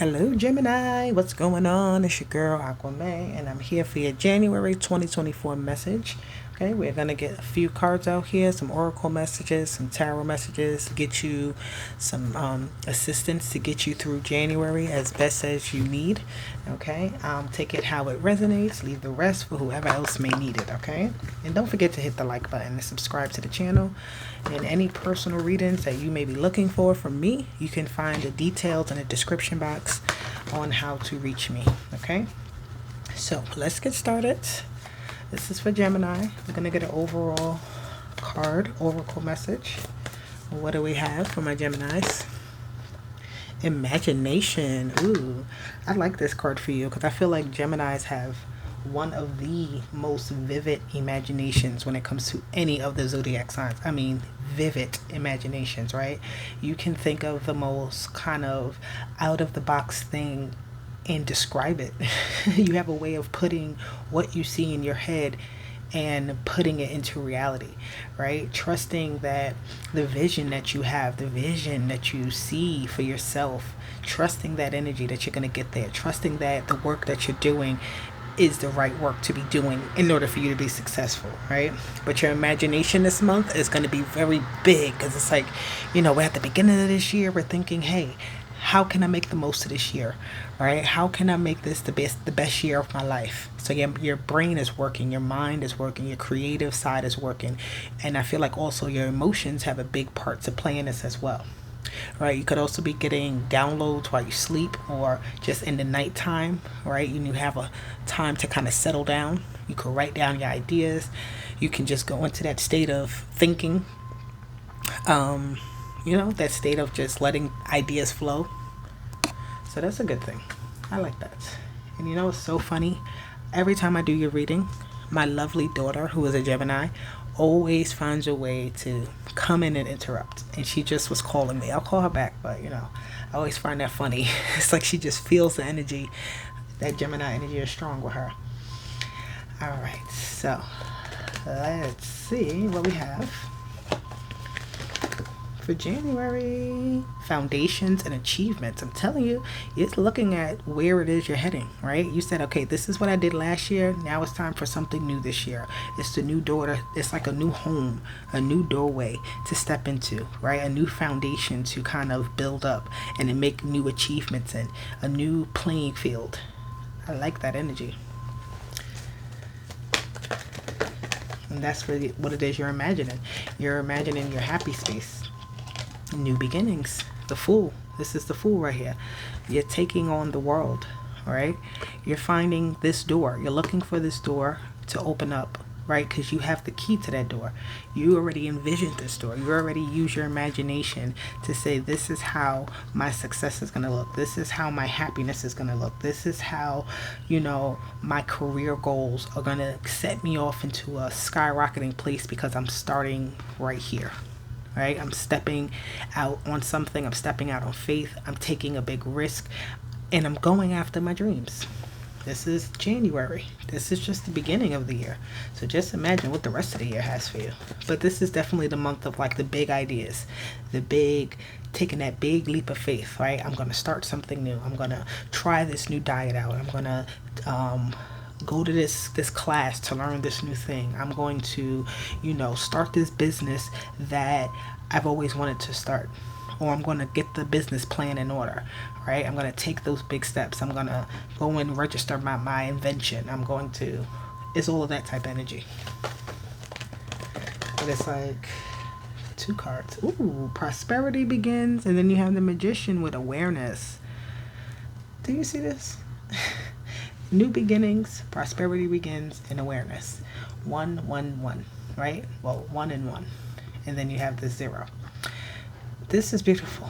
Hello, Gemini. What's going on? It's your girl, Aquaman, and I'm here for your January 2024 message. Okay, we're going to get a few cards out here, some oracle messages, some tarot messages, get you some assistance to get you through January as best as you need. Okay, take it how it resonates, leave the rest for whoever else may need it. Okay, and don't forget to hit the like button and subscribe to the channel. And any personal readings that you may be looking for from me, you can find the details in the description box on how to reach me. Okay, so let's get started. This is for Gemini. We're going to get an overall card, oracle message. What do we have for my Geminis? Imagination. Ooh, I like this card for you because I feel like Geminis have one of the most vivid imaginations when it comes to any of the zodiac signs. I mean, vivid imaginations, right? You can think of the most kind of out of the box thing and describe it. You have a way of putting what you see in your head and putting it into reality, right? Trusting that the vision that you have, the vision that you see for yourself, trusting that energy that you're going to get there, trusting that the work that you're doing is the right work to be doing in order for you to be successful, right? But your imagination this month is going to be very big because it's like, we're at the beginning of this year, we're thinking, hey, how can I make the most of this year, right? How can I make this the best year of my life? So your brain is working, your mind is working, your creative side is working. And I feel like also your emotions have a big part to play in this as well. Right, you could also be getting downloads while you sleep or just in the nighttime, right? You have a time to kind of settle down. You could write down your ideas. You can just go into that state of thinking, that state of just letting ideas flow. So that's a good thing. I like that. And it's so funny. Every time I do your reading, my lovely daughter, who is a Gemini, always finds a way to come in and interrupt. And she just was calling me. I'll call her back, but I always find that funny. It's like she just feels the energy. That Gemini energy is strong with her. All right, so let's see what we have for January. Foundations and achievements. I'm telling you, it's looking at where it is you're heading, right? You said, okay, this is what I did last year. Now it's time for something new this year. It's the new door. It's like a new home, a new doorway to step into, right? A new foundation to kind of build up and to make new achievements and a new playing field. I like that energy. And that's really what it is you're imagining. You're imagining your happy space. New beginnings. The Fool. This is the Fool right here. You're taking on the world, right? You're finding this door. You're looking for this door to open up, right? Because you have the key to that door. You already envisioned this door. You already use your imagination to say, this is how my success is going to look. This is how my happiness is going to look. This is how, my career goals are going to set me off into a skyrocketing place because I'm starting right here. Right? I'm stepping out on something. I'm stepping out on faith. I'm taking a big risk and I'm going after my dreams. This is January. This is just the beginning of the year. So just imagine what the rest of the year has for you. But this is definitely the month of like the big ideas, taking that big leap of faith, right? I'm going to start something new. I'm going to try this new diet out. I'm going to, go to this class to learn this new thing. I'm going to, start this business that I've always wanted to start. Or I'm going to get the business plan in order, right? I'm going to take those big steps. I'm going to go and register my invention. It's all of that type of energy. But it's like 2 cards. Ooh, prosperity begins. And then you have the Magician with awareness. Do you see this? New beginnings, prosperity begins, and awareness. 1, 1, 1, right? Well, 1 and 1. And then you have the 0. This is beautiful.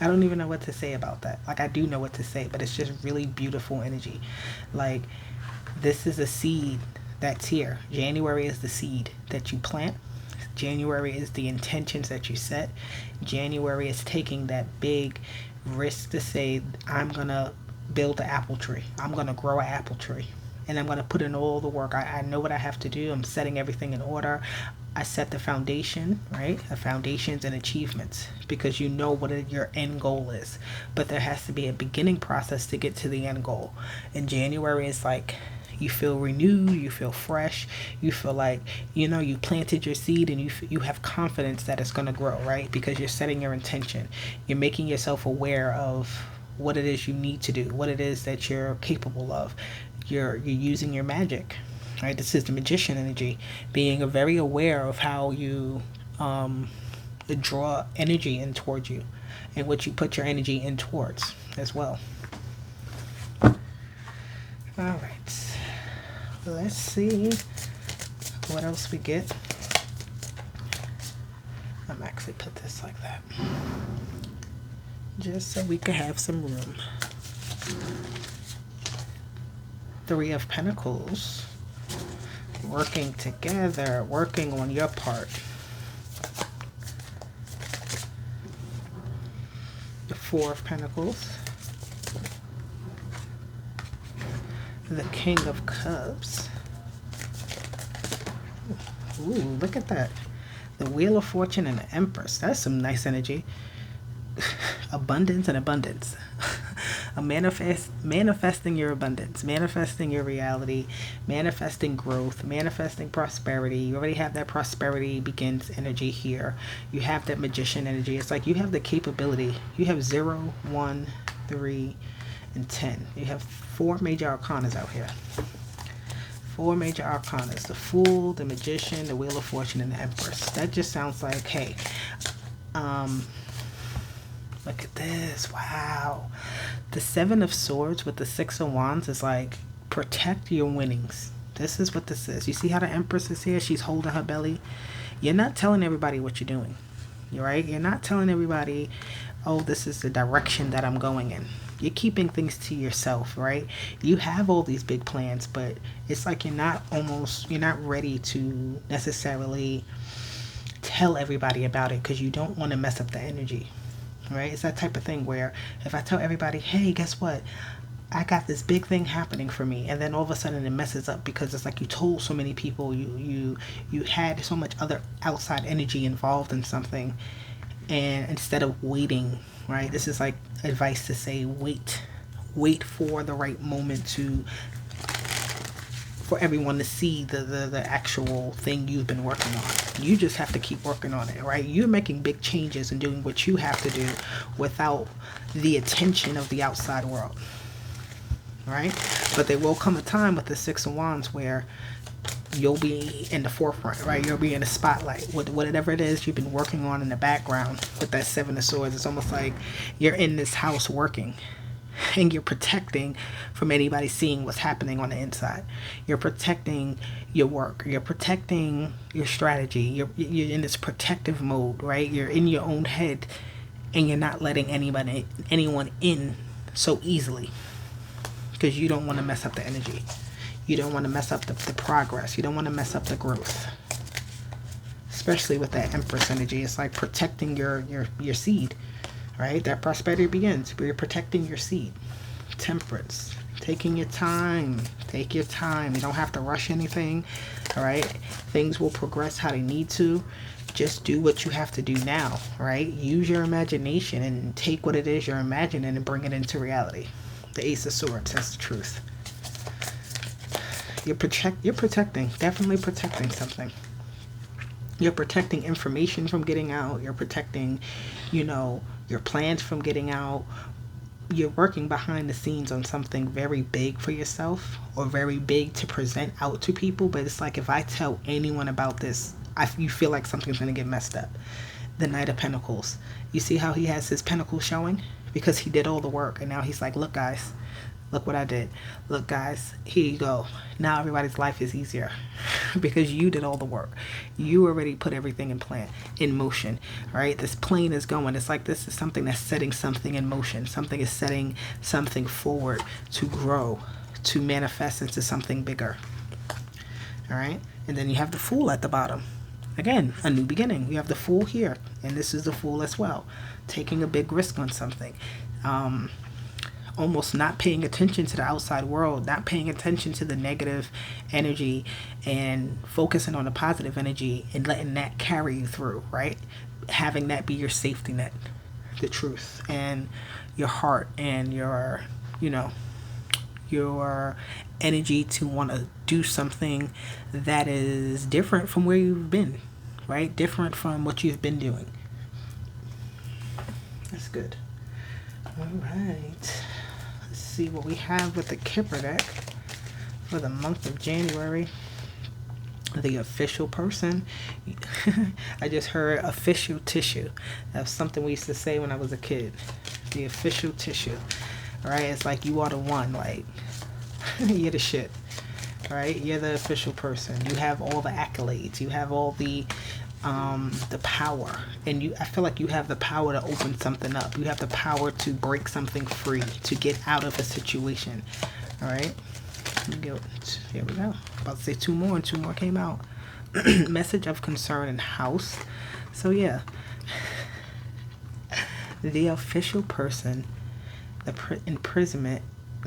I don't even know what to say about that. Like, I do know what to say, but it's just really beautiful energy. Like, this is a seed that's here. January is the seed that you plant. January is the intentions that you set. January is taking that big risk to say, I'm going to build an apple tree. I'm going to grow an apple tree. And I'm going to put in all the work. I know what I have to do. I'm setting everything in order. I set the foundation, right? The foundations and achievements, because you know what your end goal is. But there has to be a beginning process to get to the end goal. In January, it's like you feel renewed, you feel fresh, you feel like, you planted your seed, and you have confidence that it's going to grow, right? Because you're setting your intention. You're making yourself aware of what it is you need to do, what it is that you're capable of. You're using your magic, right? This is the magician energy, being very aware of how you draw energy in towards you, and what you put your energy in towards as well. All right, let's see what else we get. I'm actually put this like that, just so we can have some room. Three of Pentacles. Working together, working on your part. The Four of Pentacles. The King of Cups. Ooh, look at that. The Wheel of Fortune and the Empress. That's some nice energy. Abundance and abundance. Manifesting your abundance, manifesting your reality, manifesting growth, manifesting prosperity. You already have that prosperity begins energy here. You have that magician energy. It's like you have the capability. You have 0, 1, 3, and 10. You have 4 major arcanas out here. 4 major arcanas: the Fool, the Magician, the Wheel of Fortune, and the Empress. That just sounds like, hey, look at this. Wow. The Seven of Swords with the Six of Wands is like, protect your winnings. This is what this is. You see how the Empress is here? She's holding her belly. You're not telling everybody what you're doing. You're right. You're not telling everybody, oh, this is the direction that I'm going in. You're keeping things to yourself, right? You have all these big plans, but it's like you're not ready to necessarily tell everybody about it, because you don't want to mess up the energy. Right? It's that type of thing where if I tell everybody, hey, guess what? I got this big thing happening for me, and then all of a sudden it messes up, because it's like you told so many people, you had so much other outside energy involved in something, and instead of waiting, right? This is like advice to say, wait for the right moment for everyone to see the actual thing you've been working on. You just have to keep working on it, right? You're making big changes and doing what you have to do without the attention of the outside world, right? But there will come a time with the Six of Wands where you'll be in the forefront, right? You'll be in the spotlight with whatever it is you've been working on in the background. With that Seven of Swords, it's almost like you're in this house working, and you're protecting from anybody seeing what's happening on the inside. You're protecting your work. You're protecting your strategy. You're in this protective mode, right? You're in your own head, and you're not letting anyone in so easily, because you don't want to mess up the energy. You don't want to mess up the progress. You don't want to mess up the growth. Especially with that Empress energy, it's like protecting your seed. Right? That prosperity begins where you're protecting your seed. Temperance. Taking your time. Take your time. You don't have to rush anything. All right? Things will progress how they need to. Just do what you have to do now. Right? Use your imagination and take what it is you're imagining and bring it into reality. The Ace of Swords. That's the truth. You're protecting. Definitely protecting something. You're protecting information from getting out. You're protecting, your plans from getting out. You're working behind the scenes on something very big for yourself, or very big to present out to people. But it's like, if I tell anyone about this, you feel like something's going to get messed up. The Knight of Pentacles. You see how he has his pentacles showing? Because he did all the work. And now he's like, look, guys. Look what I did. Look, guys, here you go. Now everybody's life is easier because you did all the work. You already put everything in motion, right? This plane is going. It's like this is something that's setting something in motion. Something is setting something forward to grow, to manifest into something bigger. All right? And then you have the Fool at the bottom. Again, a new beginning. You have the Fool here, and this is the Fool as well. Taking a big risk on something. almost not paying attention to the outside world, not paying attention to the negative energy and focusing on the positive energy and letting that carry you through, right? Having that be your safety net, the truth and your heart and your, your energy to want to do something that is different from where you've been, right? Different from what you've been doing. That's good. All right. Let's see what we have with the Kipper deck for the month of January. The official person. I just heard official tissue. That's something we used to say when I was a kid. The official tissue. All right. It's like you are the one. Like, you're the shit. Right? You're the official person. You have all the accolades. You have all the power, and I feel like you have the power to open something up. You have the power to break something free, to get out of a situation. All right, here we go. About to say two more, and two more came out. Message of concern in house. So yeah, the official person, the imprisonment,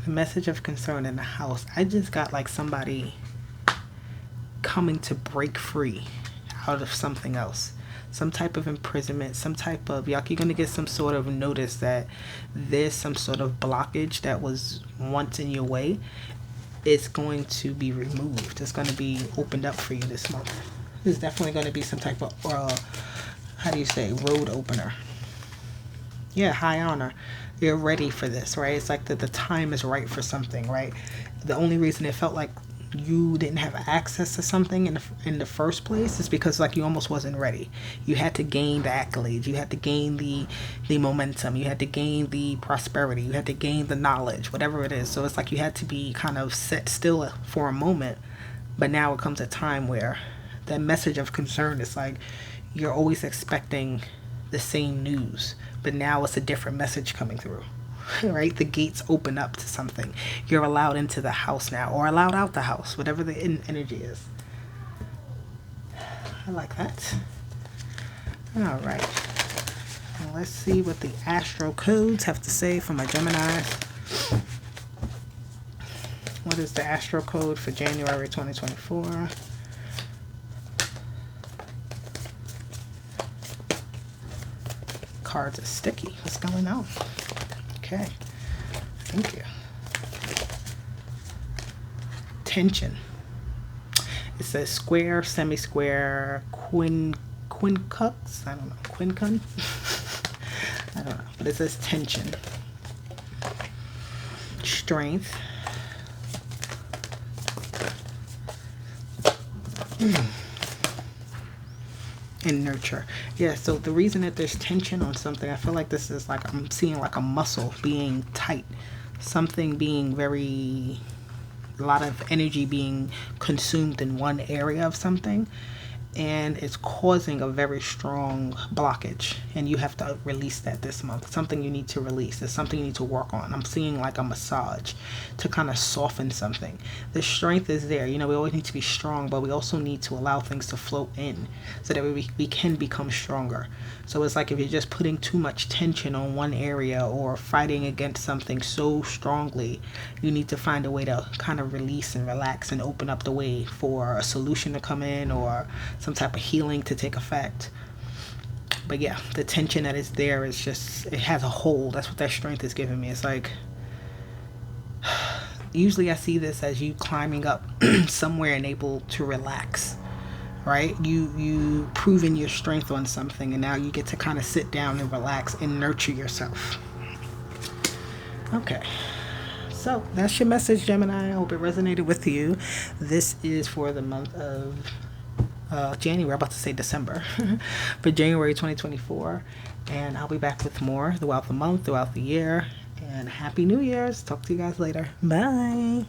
the message of concern in the house. I just got like somebody coming to break free out of something else, some type of imprisonment, some type of, you're going to get some sort of notice that there's some sort of blockage that was once in your way. It's going to be removed. It's going to be opened up for you this month. There's definitely going to be some type of road opener. Yeah, high honor. You're ready for this, right? It's like the time is right for something, right? The only reason it felt like you didn't have access to something in the first place is because like you almost wasn't ready. You had to gain the accolades. You had to gain the momentum. You had to gain the prosperity. You had to gain the knowledge, whatever it is. So it's like you had to be kind of set still for a moment. But now it comes a time where that message of concern is like you're always expecting the same news, but now it's a different message coming through. Right? The gates open up to something. You're allowed into the house now, or allowed out the house, whatever the energy is. I like that. All right. And let's see what the astro codes have to say for my Gemini. What is the astro code for January 2024? Cards are sticky. What's going on? Okay, thank you. Tension. It says square, semi-square, quincux. I don't know. Quincun? I don't know. But it says tension. Strength. And nurture. Yeah, so the reason that there's tension on something, I feel like this is like I'm seeing like a muscle being tight, something being a lot of energy being consumed in one area of something, and it's causing a very strong blockage, and you have to release that this month. Something you need to release. It's something you need to work on. I'm seeing like a massage to kind of soften something. The strength is there. We always need to be strong, but we also need to allow things to flow in so that we can become stronger. So it's like if you're just putting too much tension on one area or fighting against something so strongly, you need to find a way to kind of release and relax and open up the way for a solution to come in or some type of healing to take effect. But yeah, the tension that is there is just, it has a hold. That's what that strength is giving me. It's like, usually I see this as you climbing up somewhere and able to relax, right? You proving your strength on something, and now you get to kind of sit down and relax and nurture yourself. Okay. So that's your message, Gemini. I hope it resonated with you. This is for the month of January. I'm about to say December. For January 2024. And I'll be back with more throughout the month, throughout the year. And Happy New Year's. Talk to you guys later. Bye.